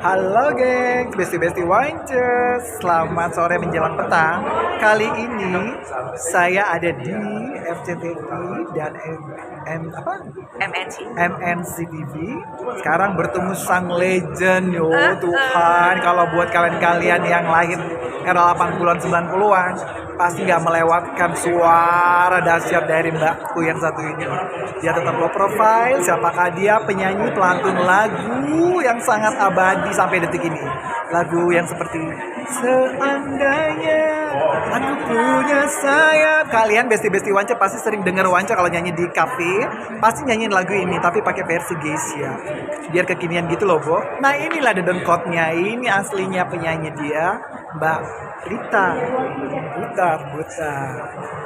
Halo geng, besti-besti Wancers. Selamat sore menjelang petang. Kali ini saya ada di FCTV dan MNC TV. Sekarang bertemu sang legend yo Tuhan. Kalau buat kalian-kalian yang lahir era 80-an 90-an pasti nggak melewatkan suara dahsyat dari mbakku yang satu ini. Dia tetap low profile. Siapakah dia? Penyanyi pelantun lagu yang sangat abadi sampai detik ini. Lagu yang seperti seandainya aku punya sayap. Kalian besti-besti Wanca pasti sering dengar Wanca kalau nyanyi di kafe, pasti nyanyiin lagu ini tapi pakai versi Geisha. Biar kekinian gitu loh, Bo. Nah, inilah the Don Code-nya. Ini aslinya penyanyi dia, Mbak Rita. Buta.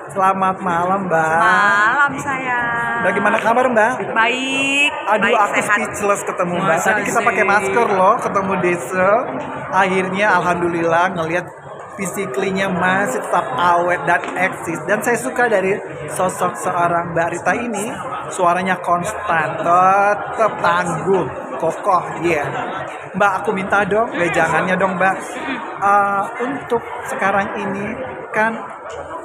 Selamat malam, Mbak. Malam sayang. Bagaimana kabar, Mbak? Baik. Aduh, baik, aku sehat. speechless ketemu Mbak. Tadi kita pakai masker loh, ketemu Desa. Akhirnya alhamdulillah ngelihat physically-nya masih tetap awet dan eksis. Dan saya suka dari sosok seorang Mbak Rita ini, suaranya konstan, tetap tangguh, kokoh. Iya. Mbak, aku minta dong, jangannya dong, Mbak. Untuk sekarang ini kan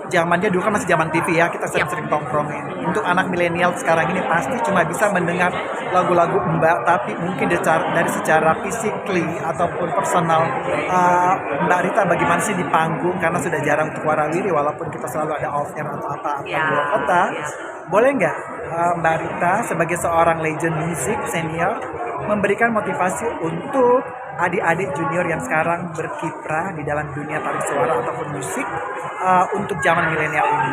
zamannya dulu kan masih zaman TV ya, kita sering tongkrongin. Untuk anak milenial sekarang ini pasti cuma bisa mendengar lagu-lagu Mbak, tapi mungkin dari secara physically ataupun personal, Mbak Rita bagaimana sih di panggung, karena sudah jarang untuk warawiri walaupun kita selalu ada off air atau apa-apa di luar kota. Boleh nggak Mbak Rita sebagai seorang legend musik senior memberikan motivasi untuk adik-adik junior yang sekarang berkiprah di dalam dunia tarik suara ataupun musik untuk zaman milenial ini?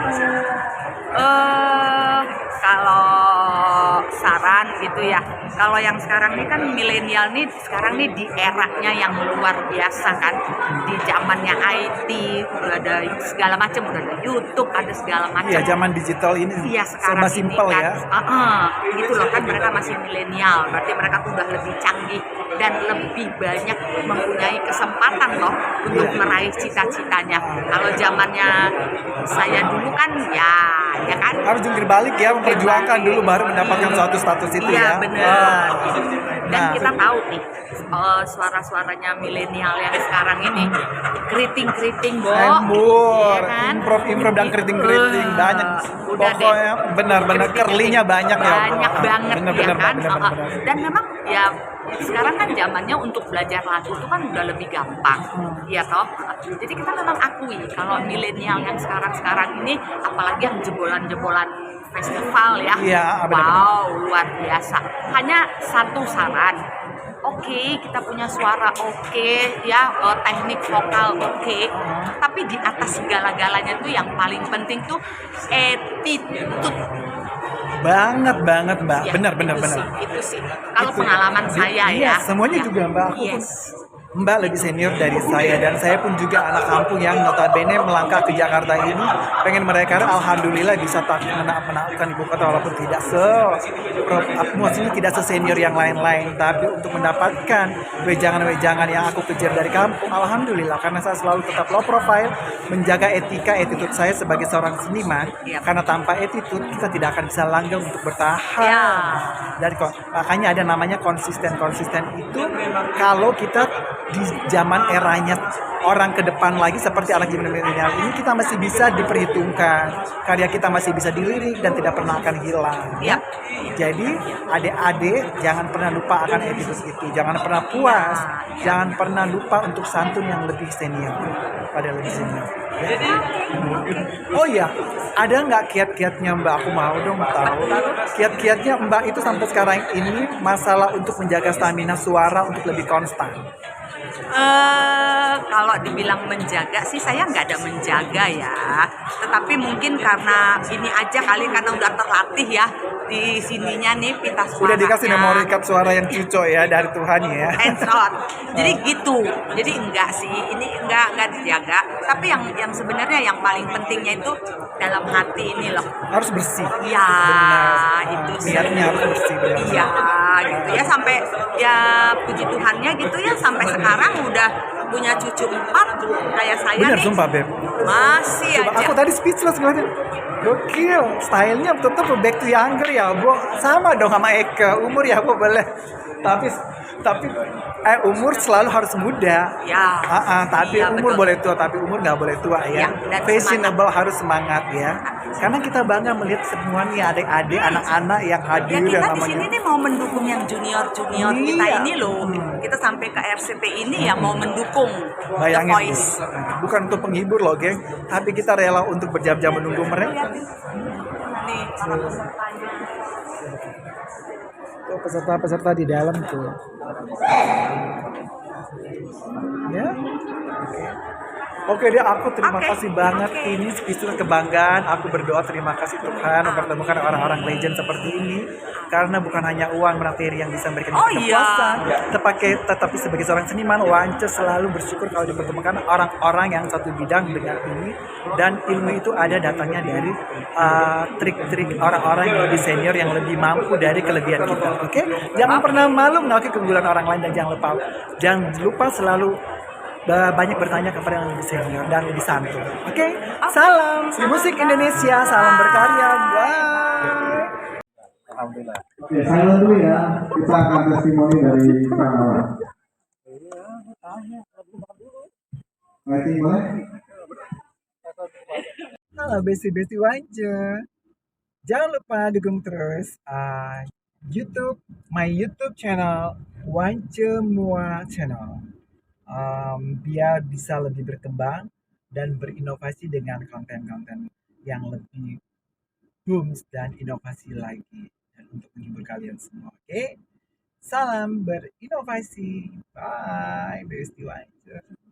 Kalau saran gitu ya, kalau yang sekarang ini kan milenial nih sekarang nih di eranya yang luar biasa kan, di zamannya IT udah ada segala macam, udah ada YouTube, ada segala macam. Iya, zaman digital ini serba simpel kan, ya. Gitu loh kan, mereka masih milenial, berarti mereka tuh udah lebih canggih dan lebih banyak mempunyai kesempatan loh untuk meraih cita-citanya. Kalau zamannya saya dulu kan ya kan harus jungkir balik ya, memperjuangkan dulu baru mendapatkan suatu status itu ya. Iya benar. Dan kita tahu nih suara-suaranya milenial yang sekarang ini keriting-keriting, Bo. Embur, Iya kan? improv dan keriting-keriting banyak. Udah Pokoknya benar-benar kerlinya banyak ya. Banyak banget ya kan. Benar. Dan memang ya sekarang kan zamannya untuk belajar lagu itu kan udah lebih gampang, ya toh. Jadi kita memang akui kalau milenial yang sekarang ini, apalagi yang jebolan festival ya, wow luar biasa. Hanya satu saran, oke, kita punya suara oke, ya, teknik vokal oke, tapi di atas segala-galanya tuh yang paling penting tuh attitude. Banget Mbak, Ya, benar. Itu sih. Kalau pengalaman saya ya. Semuanya juga Mbak. Aku pun Mbak lebih senior dari saya, dan saya pun juga anak kampung yang notabene melangkah ke Jakarta ini pengen mereka alhamdulillah bisa menaklukkan ibu kota walaupun tidak maksudnya tidak sesenior yang lain-lain, tapi untuk mendapatkan wejangan-wejangan yang aku kejar dari kampung, alhamdulillah, karena saya selalu tetap low profile, menjaga attitude saya sebagai seorang seniman, karena tanpa attitude kita tidak akan bisa langgeng untuk bertahan. Dan makanya ada namanya konsisten itu. Kalau kita di zaman eranya orang ke depan lagi seperti anak zaman milenial ini, kita masih bisa diperhitungkan, karya kita masih bisa dilirik dan tidak pernah akan hilang. Jadi adik-adik jangan pernah lupa akan attitude itu, jangan pernah puas, jangan pernah lupa untuk santun yang lebih senior pada lebih senior. Oh iya, ada nggak kiat-kiatnya Mbak? Aku mau dong tahu kiat-kiatnya Mbak itu sampai sekarang ini, masalah untuk menjaga stamina suara untuk lebih konstan. Kalau dibilang menjaga sih, saya nggak ada menjaga ya, tetapi mungkin karena ini aja kali, karena udah terlatih ya di sininya nih pita suaranya. Udah dikasih memori card suara yang cucok ya dari Tuhan ya. Hands on. Jadi gitu. Jadi enggak sih, ini enggak dijaga, tapi yang sebenarnya yang paling pentingnya itu dalam hati ini loh. Harus bersih. Ya, benar. Itu sih. Niatnya harus bersih. Iya, gitu ya, sampai ya puji Tuhannya gitu ya, sampai sekarang udah punya cucu 4 kayak saya. Bener, nih. sumpah Beb. Masih Coba, aja. aku tadi speechless ngeliatin. Gokil, stylenya tetap back to younger ya, Bu. Sama dong sama Eka, umur ya Bu boleh. Tapi Tapi umur selalu harus muda. Ya. Tapi Iya, umur betul. boleh tua, tapi umur nggak boleh tua ya. Ya, dan Fashionable harus semangat ya. Karena kita bangga melihat semua nih adik-adik, anak-anak yang Ya hadir kita yang di namanya. sini nih mau mendukung yang junior kita Iya. ini loh. Kita sampai ke RCT ini ya mau mendukung The Bayangin Voice. Bu, bukan untuk penghibur loh geng, tapi kita rela untuk berjam-jam menunggu mereka. Nih, para pesertanya. Tuh peserta-peserta di dalam tuh. Ya. Oke deh, aku terima Oke, kasih banget. oke. Ini istilah kebanggaan. Aku berdoa terima kasih Tuhan mempertemukan orang-orang legend seperti ini. Karena bukan hanya uang materi yang bisa memberikan Oh, kita iya. kepuasan, tetapi sebagai seorang seniman, Wance selalu bersyukur kalau dipertemukan orang-orang yang satu bidang dengan ini, dan ilmu itu ada datangnya dari trik-trik orang-orang yang lebih senior yang lebih mampu dari kelebihan kita. Oke, jangan pernah malu mengakui keunggulan orang lain, dan jangan lupa selalu banyak bertanya kepada yang lebih senior dan lebih santun. Oke, salam musik Indonesia, salam berkarya, bye. Alhamdulillah. Oke, silent dulu ya. Kita akan testimoni dari Kang Awan. Lighting boleh? Halo besti-besti Wance. Jangan lupa dukung terus my YouTube channel Wance Mua Channel. Biar bisa lebih berkembang dan berinovasi dengan konten-konten yang lebih booms dan inovasi lagi, dan untuk menghibur kalian semua. Oke, salam berinovasi. Bye, Besti Wance.